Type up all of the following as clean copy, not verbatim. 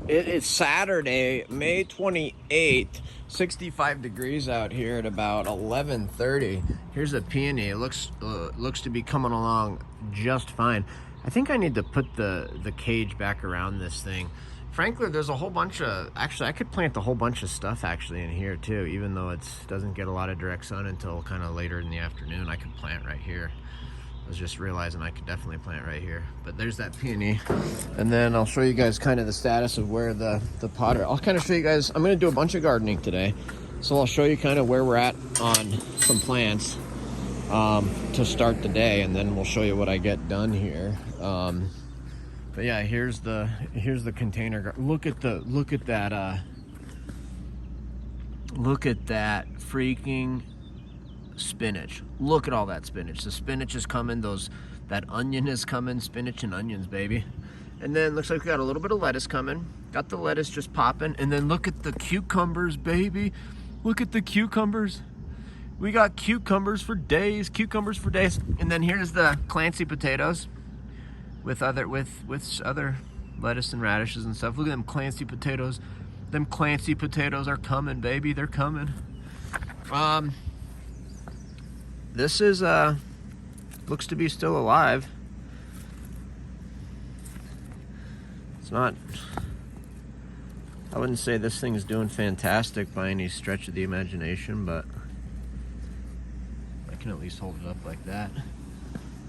It's Saturday, May 28th, 65 degrees out here at about 11:30. Here's a peony. It looks to be coming along just fine. I think I need to put the cage back around this thing. Frankly, there's a whole bunch of, actually I could plant a whole bunch of stuff actually in here too, even though it doesn't get a lot of direct sun until kind of later in the afternoon. I could plant right here. I was just realizing I could definitely plant right here. But there's that peony. And then I'll show you guys kind of the status of where the potter. I'll kind of show you guys, I'm gonna do a bunch of gardening today. So I'll show you kind of where we're at on some plants to start the day, and then we'll show you what I get done here. But yeah, here's the container. Look at that freaking spinach. Look at all that spinach. The spinach is coming, that onion is coming. Spinach and onions, baby. And then looks like we got a little bit of lettuce coming. Got the lettuce just popping. And then look at the cucumbers, baby. Look at the cucumbers. We got cucumbers for days, And then here's the Clancy potatoes with other lettuce and radishes and stuff. Look at them Clancy potatoes. Them Clancy potatoes are coming, baby. They're coming. This is looks to be still alive. It's not, I wouldn't say this thing is doing fantastic by any stretch of the imagination, but I can at least hold it up like that.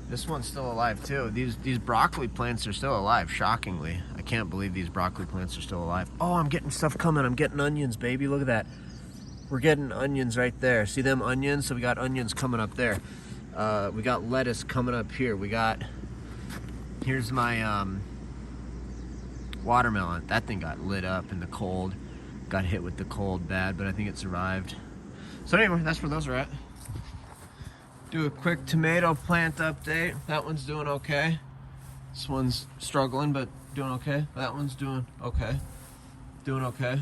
This one's still alive too. These broccoli plants are still alive, shockingly. I can't believe these broccoli plants are still alive. Oh, I'm getting stuff coming. I'm getting onions, baby. Look at that. We're getting onions right there. See them onions? So we got onions coming up there. We got lettuce coming up here. Here's my watermelon. That thing got lit up in the cold. Got hit with the cold bad, but I think it survived. So anyway, that's where those are at. Do a quick tomato plant update. That one's doing okay. This one's struggling, but doing okay. That one's doing okay. Doing okay.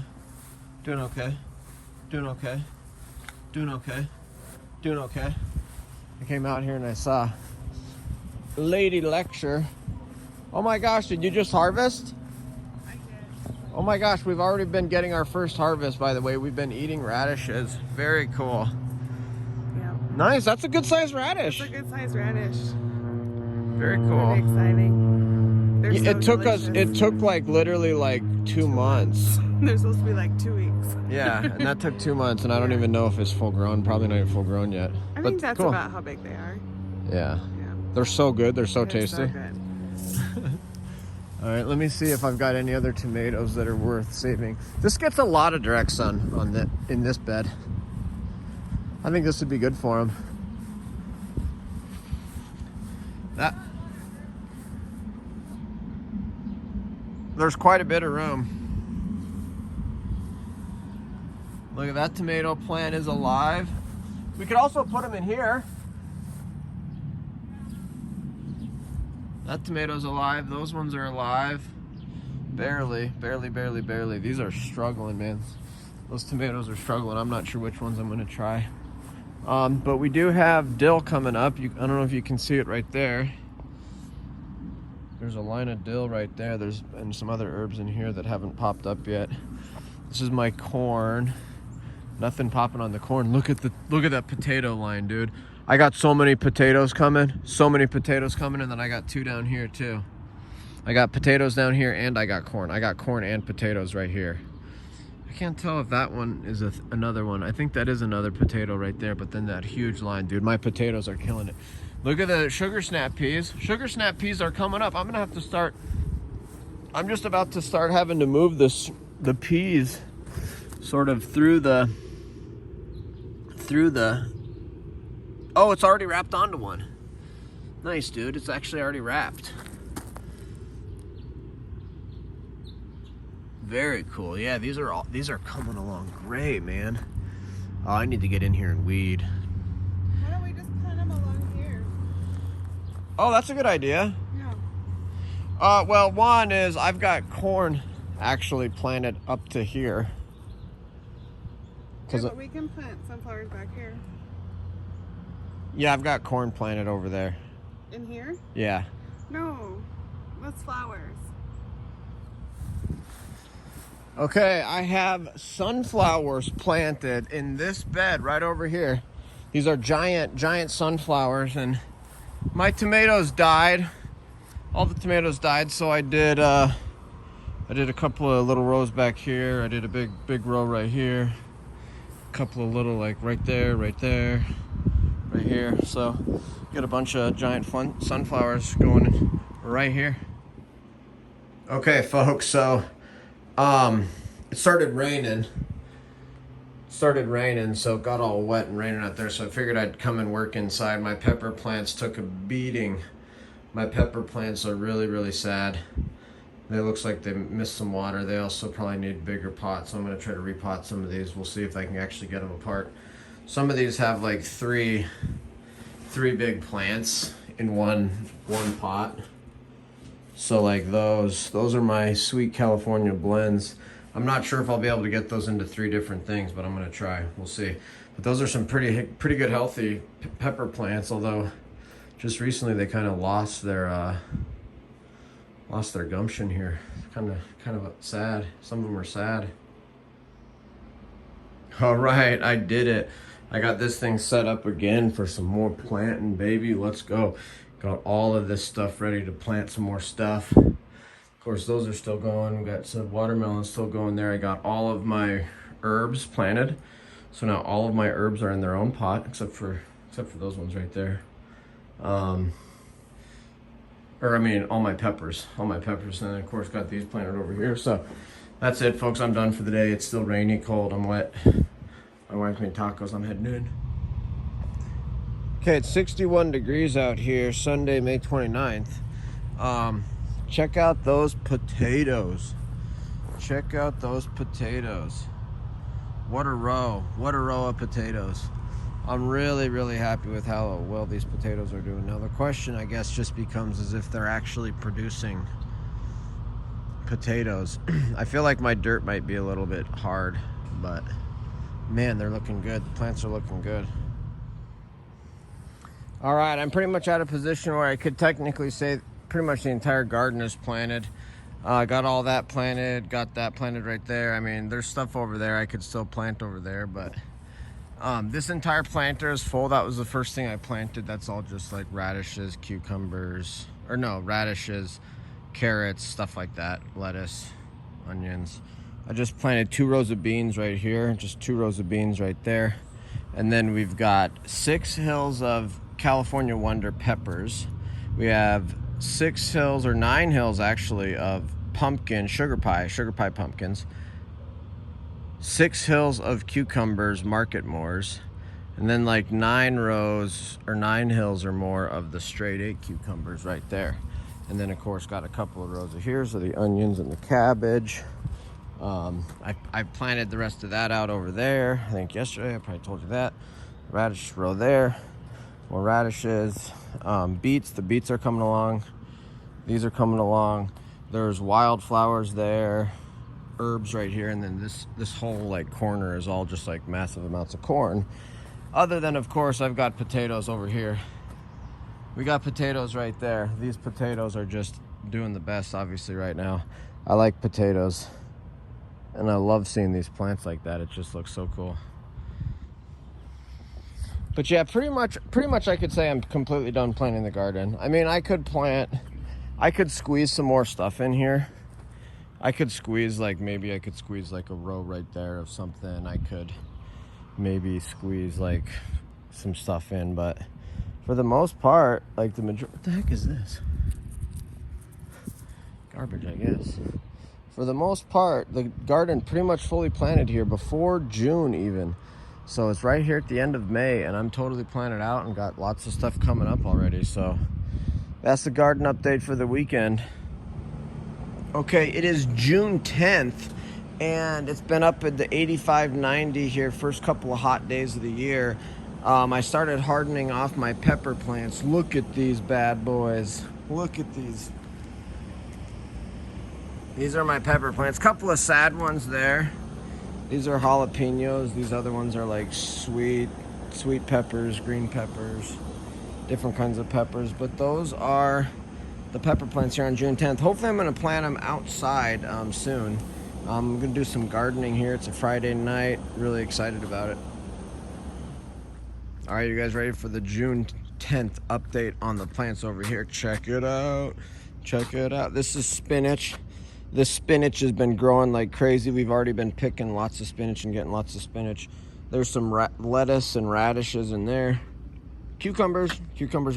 Doing okay. Doing okay. Doing okay. Doing okay. I came out here and I saw Lady Lecture. Oh my gosh, did you just harvest? I did. Oh my gosh, we've already been getting our first harvest, by the way. We've been eating radishes. Very cool. Yeah. Nice, that's a good sized radish. It's a good sized radish. Very cool. Very exciting. They're so delicious. It took like literally like 2 months. They're supposed to be like 2 weeks. Yeah, and that took 2 months, and I don't even know if it's full grown. Probably not even full grown yet. I think that's cool. about how big they are. Yeah. Yeah. They're so good. They're so tasty. So good. All right, let me see if I've got any other tomatoes that are worth saving. This gets a lot of direct sun in this bed. I think this would be good for them. There's quite a bit of room. Look at that tomato plant is alive. We could also put them in here. That tomato's alive. Those ones are alive. Barely. These are struggling, man. Those tomatoes are struggling. I'm not sure which ones I'm gonna try. But we do have dill coming up. I don't know if you can see it right there. There's a line of dill right there. And some other herbs in here that haven't popped up yet. This is my corn. Nothing popping on the corn. Look at that potato line, dude. I got so many potatoes coming. And then I got 2 down here too. I got potatoes down here and I got corn. I got corn and potatoes right here. I can't tell if that one is another one. I think that is another potato right there, but then that huge line, dude. My potatoes are killing it. Look at the sugar snap peas. Sugar snap peas are coming up. I'm just about to start having to move the peas sort of through the oh, it's already wrapped onto one. Nice, dude. It's actually already wrapped. Very cool. Yeah, these are coming along great, man. Oh, I need to get in here and weed. Why don't we just plant them along here? Oh, that's a good idea. Yeah. Well, one is I've got corn actually planted up to here. Yeah, but we can plant sunflowers back here. Yeah, I've got corn planted over there. In here? Yeah. No, that's flowers. Okay, I have sunflowers planted in this bed right over here. These are giant sunflowers, and my tomatoes died. All the tomatoes died, so I did a couple of little rows back here. I did a big row right here. A couple of little, like right there, right here. So got a bunch of giant sunflowers going right here. Okay, folks, so it started raining, so it got all wet and raining out there, so I figured I'd come and work inside. My pepper plants took a beating. My pepper plants are really sad. They looks like they missed some water. They also probably need bigger pots, so I'm going to try to repot some of these. We'll see if I can actually get them apart. Some of these have like three big plants in one pot. So like those are my sweet California blends. I'm not sure if I'll be able to get those into 3 different things, but I'm gonna try. We'll see. But those are some pretty good healthy pepper plants. Although just recently they kind of lost their gumption here. Kind of sad. Some of them are sad. All right, I did it. I got this thing set up again for some more planting, baby. Let's go. Got all of this stuff ready to plant some more stuff. Of course, those are still going. We got some watermelons still going there. I got all of my herbs planted. So now all of my herbs are in their own pot, except for those ones right there. All my peppers. And then of course got these planted over here. So that's it, folks. I'm done for the day. It's still rainy, cold, I'm wet. My wife made tacos, I'm heading in. Okay, it's 61 degrees out here, Sunday, May 29th. Check out those potatoes. What a row of potatoes. I'm really happy with how well these potatoes are doing. Now the question, I guess, just becomes is if they're actually producing potatoes. I feel like my dirt might be a little bit hard, but man, they're looking good. The plants are looking good. All right, I'm pretty much at a position where I could technically say pretty much the entire garden is planted. Got all that planted, got that planted right there. I mean, there's stuff over there I could still plant over there, but this entire planter is full. That was the first thing I planted. That's all just like radishes, cucumbers, radishes, carrots, stuff like that, lettuce, onions. I just planted 2 rows of beans right here, just 2 rows of beans right there. And then we've got 6 hills of California Wonder peppers. We have 6 hills, or 9 hills actually, of pumpkin, sugar pie pumpkins. 6 hills of cucumbers, market moors. And then like 9 rows or 9 hills or more of the straight 8 cucumbers right there. And then of course got a couple of rows of here, so the onions and the cabbage. I planted the rest of that out over there. I think yesterday I probably told you that. Radish row there, more radishes. Beets, the beets are coming along. These are coming along. There's wildflowers there, herbs right here, and then this whole like corner is all just like massive amounts of corn. Other than of course I've got potatoes over here. We got potatoes right there. These potatoes are just doing the best obviously right now. I like potatoes. And I love seeing these plants like that. It just looks so cool. But yeah, pretty much I could say I'm completely done planting the garden. I mean, I could squeeze some more stuff in here. I could squeeze like a row right there of something. I could maybe squeeze like some stuff in, but for the most part, like the majority, what the heck is this? Garbage, I guess. For the most part, the garden pretty much fully planted here before June even. So it's right here at the end of May, and I'm totally planted out and got lots of stuff coming up already. So that's the garden update for the weekend. Okay, it is June 10th, and it's been up at the 85, 90 here, first couple of hot days of the year. I started hardening off my pepper plants. Look at these bad boys. Look at these. These are my pepper plants. Couple of sad ones there. These are jalapenos. These other ones are like sweet peppers, green peppers, different kinds of peppers. But those are the pepper plants here on June 10th. Hopefully I'm gonna plant them outside soon. I'm gonna do some gardening here. It's a Friday night. Really excited about it. All right, you guys ready for the June 10th update on the plants over here? Check it out. Check it out. This is spinach. This spinach has been growing like crazy. We've already been picking lots of spinach and getting lots of spinach. There's some lettuce and radishes in there. Cucumbers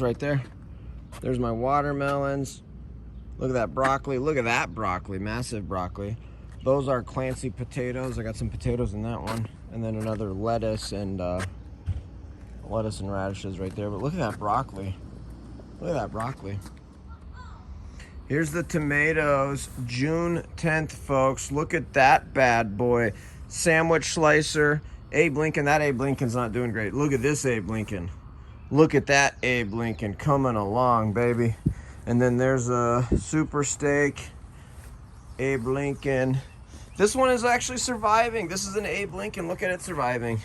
right there. There's my watermelons. Look at that broccoli. Look at that broccoli, massive broccoli. Those are Clancy potatoes. I got some potatoes in that one. And then another lettuce and radishes right there. But look at that broccoli. Look at that broccoli. Here's the tomatoes, June 10th, folks. Look at that bad boy. Sandwich slicer. Abe Lincoln. That Abe Lincoln's not doing great. Look at this Abe Lincoln. Look at that Abe Lincoln coming along, baby. And then there's a super steak. Abe Lincoln. This one is actually surviving. This is an Abe Lincoln. Look at it surviving.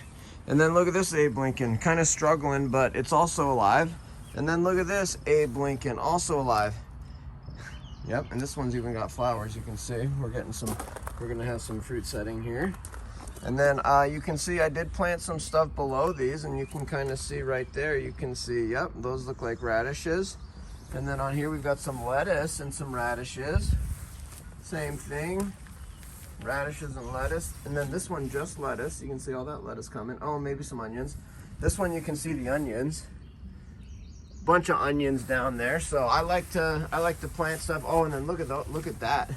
And then look at this Abe Lincoln. Kind of struggling, but it's also alive. And then look at this Abe Lincoln, also alive. Yep, and this one's even got flowers, you can see. We're gonna have some fruit setting here. And then you can see I did plant some stuff below these, and you can kind of see right there, you can see, yep, those look like radishes. And then on here we've got some lettuce and some radishes. Same thing, radishes and lettuce. And then this one just lettuce, you can see all that lettuce coming. Oh, maybe some onions. This one you can see the onions. Bunch of onions down there. So I like to plant stuff. Oh, and then look at that.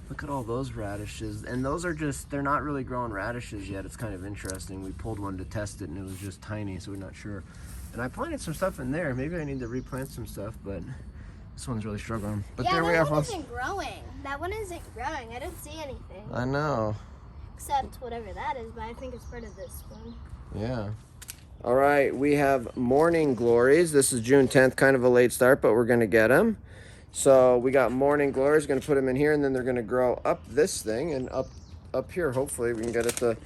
Look at all those radishes. And those are just, they're not really growing radishes yet. It's kind of interesting. We pulled one to test it and it was just tiny, so we're not sure. And I planted some stuff in there. Maybe I need to replant some stuff, but this one's really struggling. But yeah, there we are, folks. That one isn't growing. That one isn't growing. I don't see anything. I know. Except whatever that is, but I think it's part of this one. Yeah. All right, we have morning glories. This is June 10th, kind of a late start, but we're gonna get them. So we got morning glories, gonna put them in here, and then they're gonna grow up this thing and up here. Hopefully we can get it to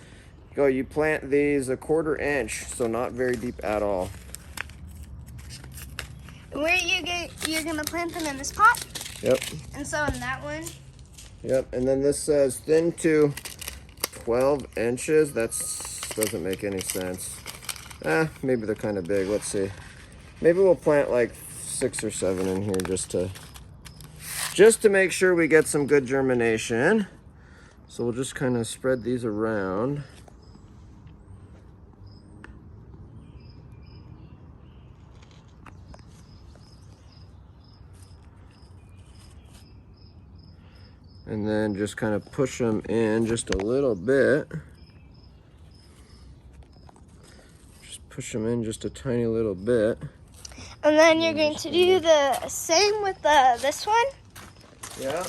go. You plant these 1/4 inch, so not very deep at all. Where you're gonna plant them in this pot? Yep. And so in that one? Yep, and then this says thin to 12 inches. That doesn't make any sense. Maybe they're kind of big. Let's see. Maybe we'll plant like 6 or 7 in here just to make sure we get some good germination. So we'll just kind of spread these around. And then just kind of push them in just a little bit. Push them in just a tiny little bit. And then you're going to do the same with this one? Yeah.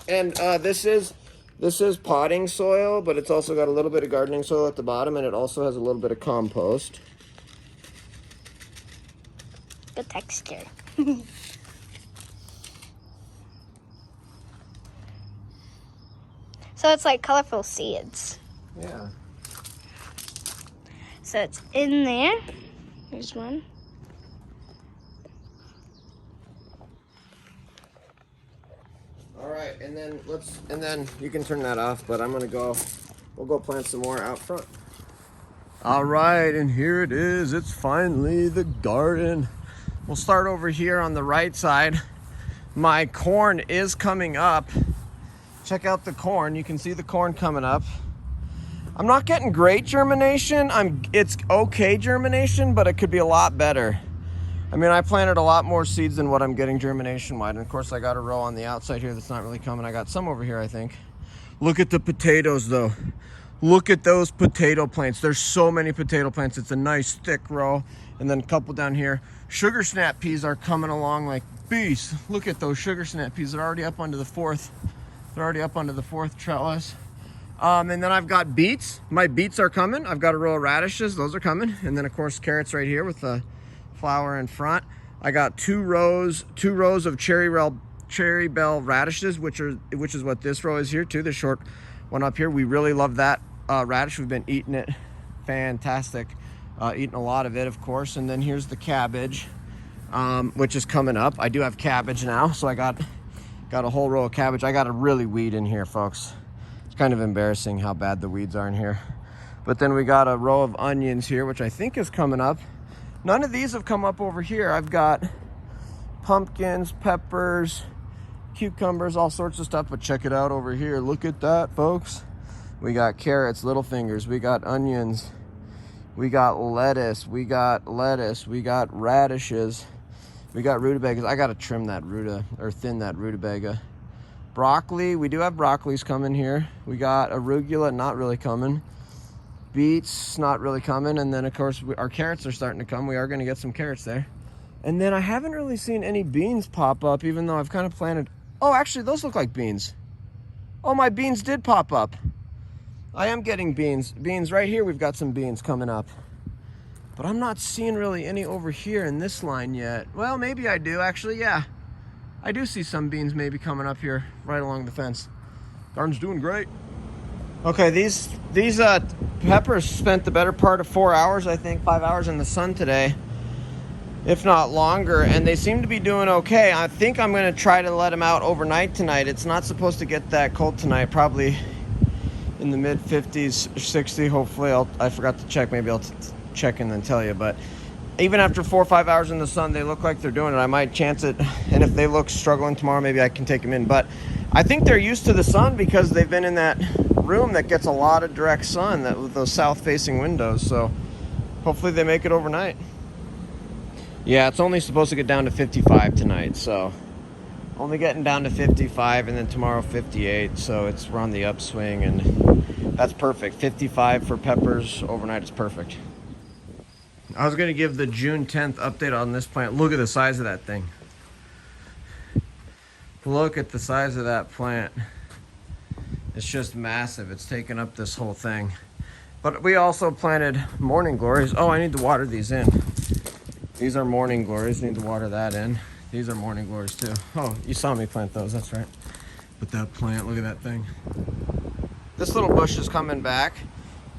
And this is potting soil, but it's also got a little bit of gardening soil at the bottom, and it also has a little bit of compost. Good texture. So it's like colorful seeds. Yeah. So it's in there. There's one. All right, and then you can turn that off, but we'll go plant some more out front. All right, and here it is. It's finally the garden. We'll start over here on the right side. My corn is coming up. Check out the corn. You can see the corn coming up. I'm not getting great germination. It's okay germination, but it could be a lot better. I mean, I planted a lot more seeds than what I'm getting germination-wise. And of course, I got a row on the outside here that's not really coming. I got some over here, I think. Look at the potatoes, though. Look at those potato plants. There's so many potato plants. It's a nice thick row. And then a couple down here. Sugar snap peas are coming along like beasts. Look at those sugar snap peas. They're already up onto the fourth. They're already up onto the 4th trellis. And then I've got beets. My beets are coming. I've got a row of radishes. Those are coming. And then of course carrots right here with the flower in front. I got two rows of cherry bell radishes, which is what this row is here too. The short one up here. We really love that radish. We've been eating it. Fantastic. Eating a lot of it, of course. And then here's the cabbage, which is coming up. I do have cabbage now, so I got a whole row of cabbage. I got to really weed in here, folks. It's kind of embarrassing how bad the weeds are in here. But then we got a row of onions here, which I think is coming up. None of these have come up over here. I've got pumpkins, peppers, cucumbers, all sorts of stuff, but check it out over here. Look at that, folks. We got carrots, little fingers, we got onions, we got lettuce, we got radishes, we got rutabagas. I gotta trim that thin that rutabaga. Broccoli, we do have broccolis coming here. We got arugula, not really coming. Beets, not really coming. And then of course our carrots are starting to come. We are gonna get some carrots there. And then I haven't really seen any beans pop up, even though I've kind of planted. Oh, actually those look like beans. Oh, my beans did pop up. I am getting beans. Beans right here, we've got some beans coming up. But I'm not seeing really any over here in this line yet. Well, maybe I do, actually, yeah. I do see some beans maybe coming up here right along the fence. Garden's doing great. Okay, these peppers spent the better part of 4 hours, I think, 5 hours in the sun today, if not longer, and they seem to be doing okay. I think I'm gonna try to let them out overnight tonight. It's not supposed to get that cold tonight, probably in the mid 50s or 60. Hopefully, I forgot to check. Maybe I'll check and then tell you. But even after 4 or 5 hours in the sun, they look like they're doing it. I might chance it, and if they look struggling tomorrow, maybe I can take them in. But I think they're used to the sun because they've been in that room that gets a lot of direct sun, with those south-facing windows. So hopefully they make it overnight. Yeah, it's only supposed to get down to 55 tonight, so only getting down to 55, and then tomorrow 58, so we're on the upswing, and that's perfect. 55 for peppers overnight is perfect. I was gonna give the June 10th update on this plant. Look at the size of that thing. Look at the size of that plant. It's just massive. It's taken up this whole thing. But we also planted morning glories. Oh, I need to water these in. These are morning glories. Need to water that in. These are morning glories too. Oh, you saw me plant those. That's right. But that plant, look at that thing. This little bush is coming back.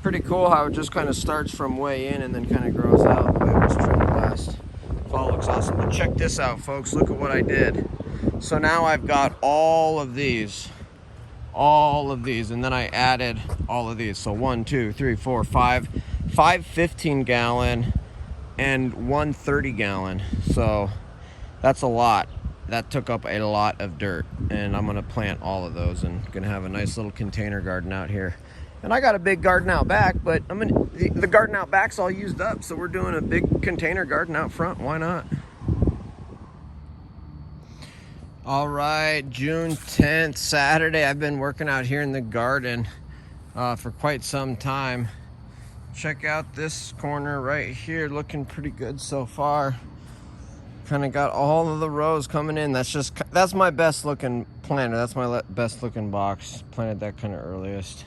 Pretty cool how it just kind of starts from way in and then kind of grows out the way it was trimmed last. Fall looks awesome. But check this out, folks. Look at what I did. So now I've got all of these, and then I added all of these. So 1, 2, 3, 4, 5 15-gallon and 1 30-gallon. So that's a lot. That took up a lot of dirt, and I'm gonna plant all of those and gonna have a nice little container garden out here. And I got a big garden out back, but the garden out back's all used up, so we're doing a big container garden out front. Why not? All right, June 10th, Saturday. I've been working out here in the garden for quite some time. Check out this corner right here, looking pretty good so far. Kind of got all of the rows coming in. That's my best looking planter. That's my best looking box. Planted that kind of earliest.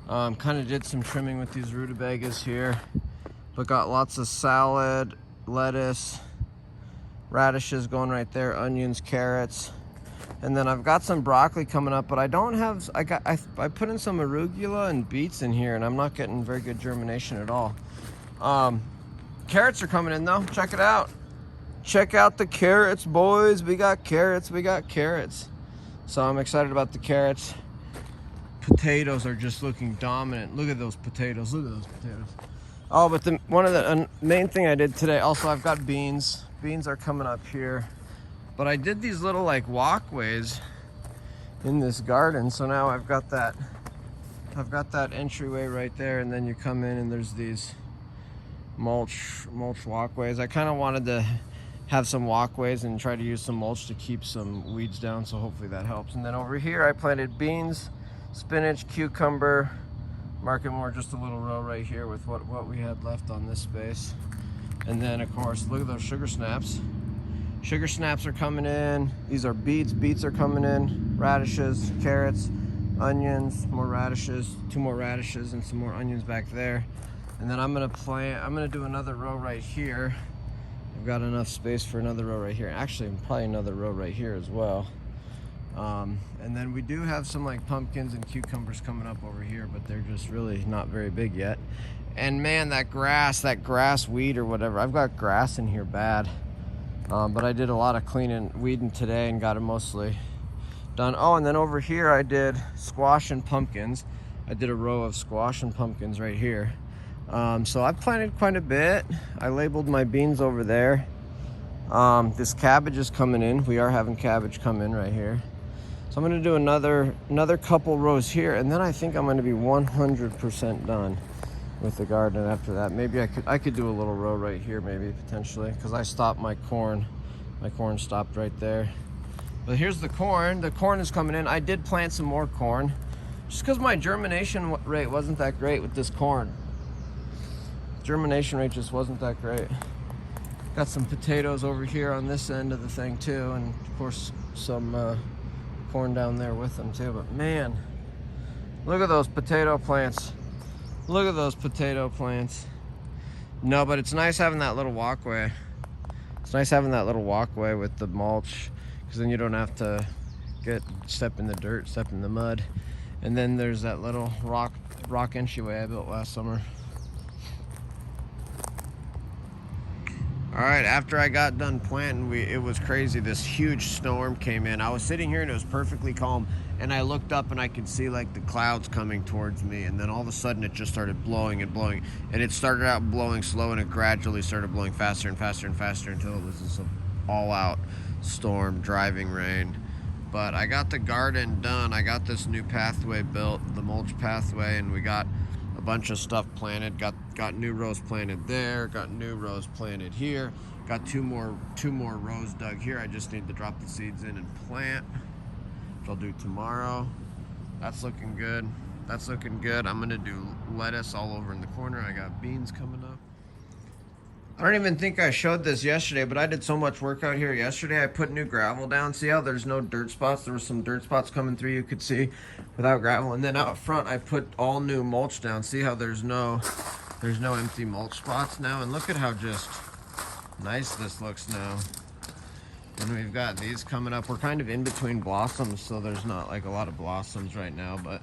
Kind of did some trimming with these rutabagas here, but got lots of salad, lettuce, radishes going right there, onions, carrots, and then I've got some broccoli coming up, but I don't have. I put in some arugula and beets in here, and I'm not getting very good germination at all. Carrots are coming in though. Check it out. Check out the carrots, boys. We got carrots. So I'm excited about the carrots. Potatoes are just looking dominant. Look at those potatoes. Oh, but one of the main thing I did today, also I've got beans. Beans are coming up here. But I did these little like walkways in this garden. So now I've got that entryway right there, and then you come in and there's these mulch walkways. I kind of wanted to have some walkways and try to use some mulch to keep some weeds down, so hopefully that helps. And then over here I planted beans, spinach, cucumber, marking more just a little row right here with what we had left on this space. And then of course, look at those sugar snaps. Sugar snaps are coming in. These are beets. Beets are coming in. Radishes, carrots, onions, more radishes, 2 more radishes, and some more onions back there. And then I'm gonna do another row right here. I've got enough space for another row right here. Actually, probably another row right here as well. And then we do have some like pumpkins and cucumbers coming up over here, but they're just really not very big yet. And man, that grass weed or whatever, I've got grass in here bad. But I did a lot of weeding today and got it mostly done. Oh, and then over here I did squash and pumpkins. I did a row of squash and pumpkins right here. So I've planted quite a bit. I labeled my beans over there. This cabbage is coming in. We are having cabbage come in right here. So I'm gonna do another couple rows here, and then I think I'm gonna be 100% done with the garden after that. Maybe I could do a little row right here, maybe potentially, because I stopped my corn. My corn stopped right there. But here's the corn. The corn is coming in. I did plant some more corn, just because my germination rate wasn't that great with this corn. Germination rate just wasn't that great. Got some potatoes over here on this end of the thing too, and of course some corn down there with them too. But man, look at those potato plants. Look at those potato plants. No, but it's nice having that little walkway. It's nice having that little walkway with the mulch, because then you don't have to step in the dirt, step in the mud. And then there's that little rock entryway I built last summer. All right, after I got done planting, it was crazy. This huge storm came in. I was sitting here and it was perfectly calm, and I looked up and I could see like the clouds coming towards me, and then all of a sudden it just started blowing and blowing, and it started out blowing slow and it gradually started blowing faster and faster and faster until it was this all-out storm, driving rain. But I got the garden done. I got this new pathway built, the mulch pathway, and we got a bunch of stuff planted. Got new rows planted there, got new rows planted here, got two more rows dug here. I just need to drop the seeds in and plant, which I'll do tomorrow. That's looking good. That's looking good. I'm gonna do lettuce all over in the corner. I got beans coming up. I don't even think I showed this yesterday, but I did so much work out here yesterday. I put new gravel down. See how there's no dirt spots? There were some dirt spots coming through, you could see, without gravel. And then out front, I put all new mulch down. See how there's no empty mulch spots now? And look at how just nice this looks now. And we've got these coming up. We're kind of in between blossoms, so there's not like a lot of blossoms right now, but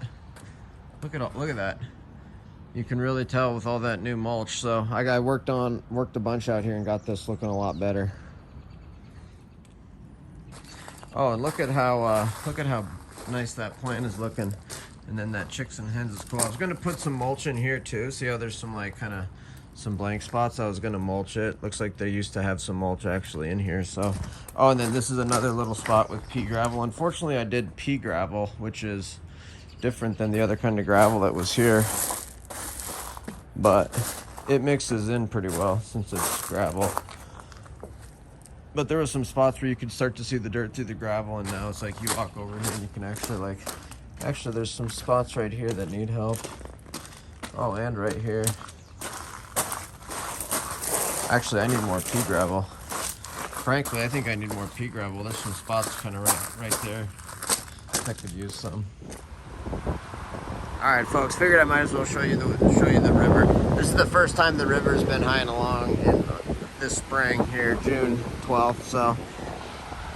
look at that. You can really tell with all that new mulch. So I worked a bunch out here and got this looking a lot better. Oh, and look at how nice that plant is looking. And then that chicks and hens is cool. I was gonna put some mulch in here too. See how there's some like kind of some blank spots? I was gonna mulch it. Looks like they used to have some mulch actually in here. So, oh, and then this is another little spot with pea gravel. Unfortunately, I did pea gravel, which is different than the other kind of gravel that was here. But it mixes in pretty well since it's gravel. But there were some spots where you could start to see the dirt through the gravel, and now it's like you walk over here and you can actually there's some spots right here that need help. Oh, and right here. Actually, I need more pea gravel. Frankly, I think I need more pea gravel. There's some spots kind of right there. I could use some. All right, folks, figured I might as well show you the river. This is the first time the river's been high and along in this spring here, June 12th. So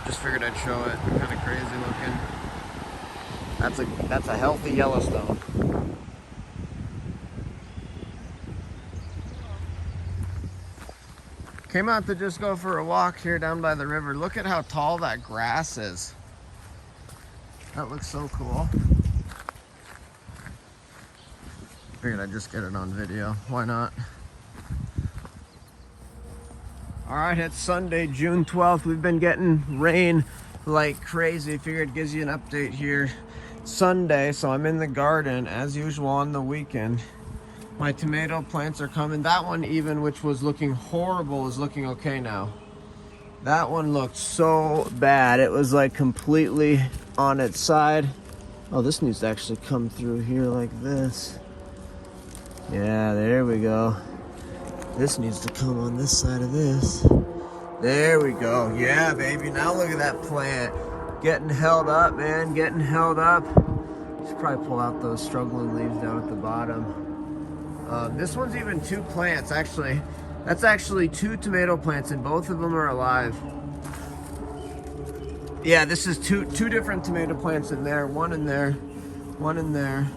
just figured I'd show it. Kind of crazy looking. That's a healthy Yellowstone. Came out to just go for a walk here down by the river. Look at how tall that grass is. That looks so cool. Figured I'd just get it on video. Why not? All right, it's Sunday, June 12th. We've been getting rain like crazy. Figured it gives you an update here. Sunday, so I'm in the garden as usual on the weekend. My tomato plants are coming. That one even, which was looking horrible, is looking okay now. That one looked so bad. It was like completely on its side. Oh, this needs to actually come through here like this. Yeah, there we go. This needs to come on this side of this. There we go. Yeah, baby. Now look at that plant. Getting held up, man. Getting held up. Should probably pull out those struggling leaves down at the bottom. This one's even two plants, actually. That's actually two tomato plants, and both of them are alive. Yeah, this is two different tomato plants in there. One in there. One in there.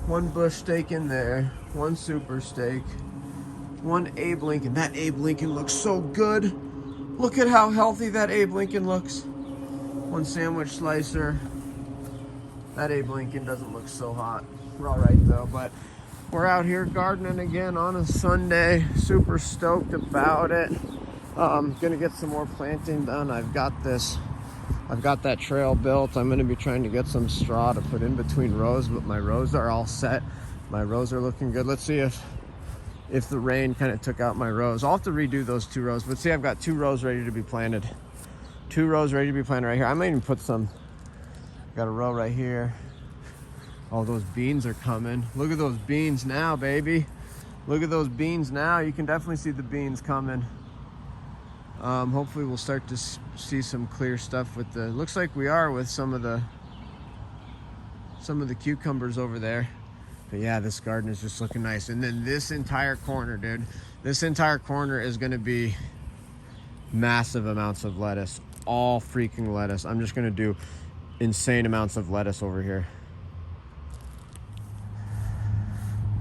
One bush steak in there, one super steak, one Abe Lincoln. That Abe Lincoln looks so good. Look at how healthy that Abe Lincoln looks. One sandwich slicer. That Abe Lincoln doesn't look so hot. We're all right though, but we're out here gardening again on a Sunday. Super stoked about it. Gonna get some more planting done. I've got that trail built. I'm gonna be trying to get some straw to put in between rows, but my rows are all set. My rows are looking good. Let's see if the rain kind of took out my rows. I'll have to redo those 2 rows, but see, I've got 2 rows ready to be planted. 2 rows ready to be planted right here. I might even put some, got a row right here. Oh, those beans are coming. Look at those beans now, baby. Look at those beans now. You can definitely see the beans coming. Hopefully we'll start to see some clear stuff with the, looks like we are with some of the cucumbers over there. But yeah, this garden is just looking nice. And then this entire corner, dude, this entire corner is gonna be massive amounts of lettuce. All freaking lettuce. I'm just gonna do insane amounts of lettuce over here.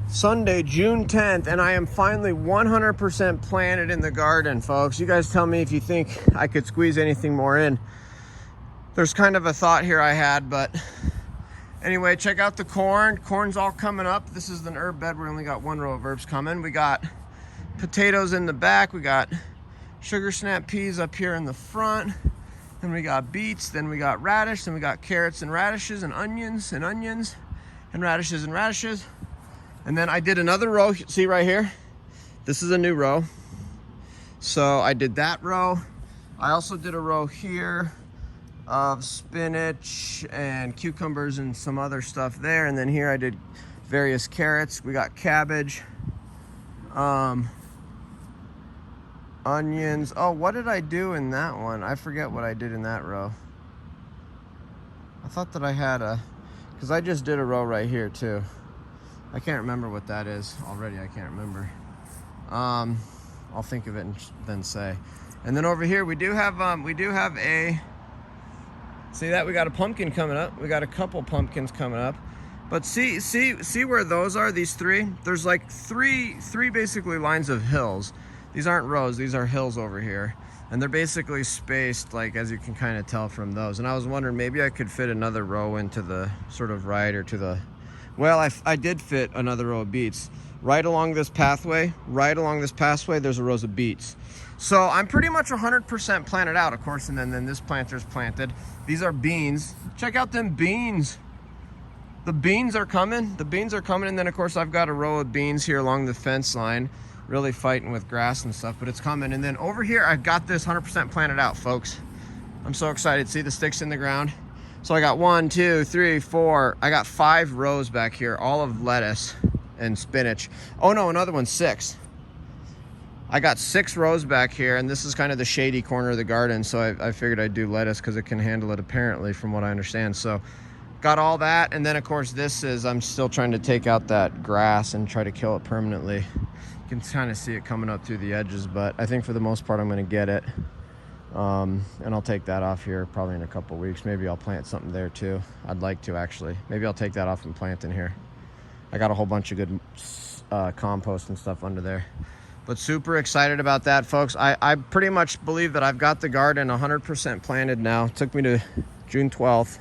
Sunday, June 10th, and I am finally 100% planted in the garden, folks. You guys tell me if you think I could squeeze anything more in. There's kind of a thought here I had, but anyway, check out the corn. Corn's all coming up. This is an herb bed. We only got 1 row of herbs coming. We got potatoes in the back. We got sugar snap peas up here in the front. Then we got beets. Then we got radish. Then we got carrots and radishes and onions and radishes and radishes. And then I did another row, see right here? This is a new row. So I did that row. I also did a row here of spinach and cucumbers and some other stuff there. And then here I did various carrots. We got cabbage, onions. Oh, what did I do in that one? I forget what I did in that row. I thought that I had because I just did a row right here too. I can't remember what that is already. I can't remember. I'll think of it and then say. And then over here we do have a, see that, we got a pumpkin coming up. We got a couple pumpkins coming up. But see where those are, these 3? There's like three basically lines of hills. These aren't rows, these are hills over here. And they're basically spaced, like, as you can kind of tell from those. And I was wondering maybe I could fit another row into the sort of right or to the, well, I did fit another row of beets. Right along this pathway, there's a row of beets. So I'm pretty much 100% planted out, of course, and then this planter's planted. These are beans. Check out them beans. The beans are coming. And then, of course, I've got a row of beans here along the fence line, really fighting with grass and stuff, but it's coming. And then over here, I've got this 100% planted out, folks. I'm so excited. See the sticks in the ground? So I got 1, 2, 3, 4. I got 5 rows back here, all of lettuce and spinach. Oh no, another one, 6. I got 6 rows back here, and this is kind of the shady corner of the garden, so I figured I'd do lettuce because it can handle it, apparently, from what I understand. So got all that, and then of course this is, I'm still trying to take out that grass and try to kill it permanently. You can kind of see it coming up through the edges, but I think for the most part I'm going to get it. And I'll take that off here probably in a couple weeks. Maybe I'll plant something there too. I'd like to, actually. Maybe I'll take that off and plant in here. I got a whole bunch of good compost and stuff under there. But super excited about that, folks. I pretty much believe that I've got the garden 100% planted now. It took me to June 12th.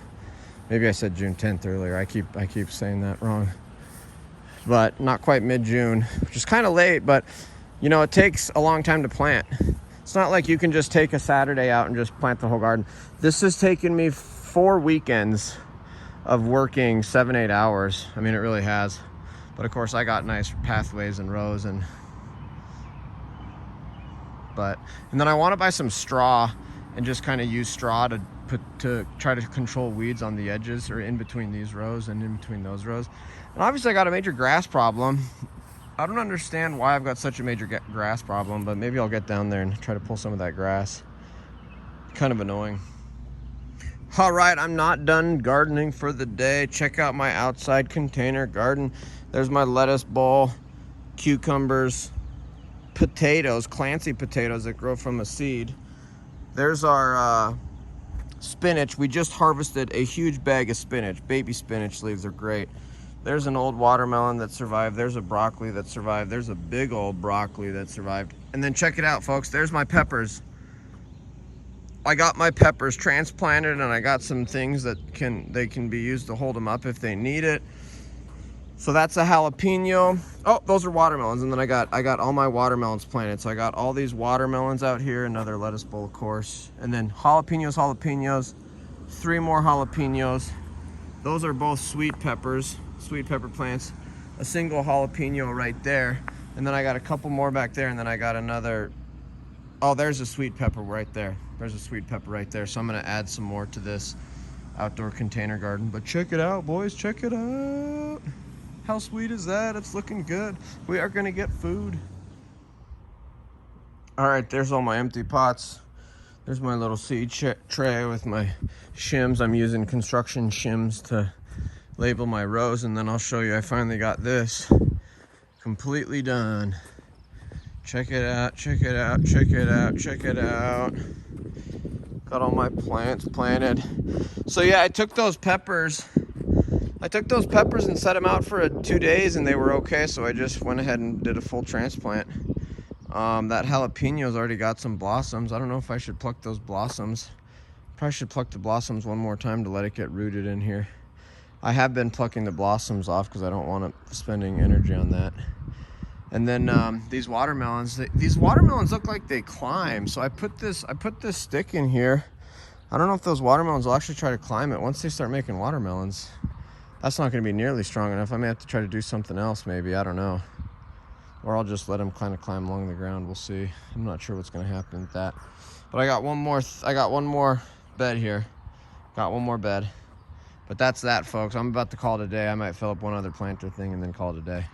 Maybe I said June 10th earlier. I keep saying that wrong. But not quite mid-June, which is kind of late, but you know, it takes a long time to plant. It's not like you can just take a Saturday out and just plant the whole garden. This has taken me 4 weekends of working 7-8 hours. I mean, it really has. But of course I got nice pathways and rows and then I want to buy some straw and just kind of use straw to try to control weeds on the edges or in between these rows and in between those rows. And obviously I got a major grass problem. I don't understand why I've got such a major grass problem, but maybe I'll get down there and try to pull some of that grass. Kind of annoying. All right, I'm not done gardening for the day. Check out my outside container garden. There's my lettuce bowl, cucumbers, potatoes, Clancy potatoes that grow from a seed. There's our spinach. We just harvested a huge bag of spinach. Baby spinach leaves are great. There's an old watermelon that survived. There's a broccoli that survived. There's a big old broccoli that survived. And then check it out, folks. There's my peppers. I got my peppers transplanted, and I got some things that can be used to hold them up if they need it. So that's a jalapeno. Oh, those are watermelons. And then I got all my watermelons planted. So I got all these watermelons out here, another lettuce bowl, of course. And then jalapenos, 3 more jalapenos. Those are both sweet pepper plants. A single jalapeno right there. And then I got a couple more back there, and then I got another. Oh, there's a sweet pepper right there. There's a sweet pepper right there. So I'm gonna add some more to this outdoor container garden. But check it out, boys, check it out. How sweet is that? It's looking good. We are gonna get food. All right, there's all my empty pots. There's my little seed tray with my shims. I'm using construction shims to label my rows, and then I'll show you I finally got this completely done. Check it out, check it out, check it out, check it out. Got all my plants planted. So yeah, I took those peppers and set them out for 2 days, and they were okay, so I just went ahead and did a full transplant. That jalapeno's already got some blossoms. I don't know if I should pluck those blossoms. Probably should pluck the blossoms one more time to let it get rooted in here. I have been plucking the blossoms off because I don't want to spending energy on that. And then these watermelons look like they climb. So I put this stick in here. I don't know if those watermelons will actually try to climb it. Once they start making watermelons, that's not going to be nearly strong enough. I may have to try to do something else, maybe. I don't know. Or I'll just let them kind of climb along the ground. We'll see. I'm not sure what's going to happen with that. But I got one more bed here. Got one more bed. But that's that, folks. I'm about to call it a day. I might fill up one other planter thing and then call it a day.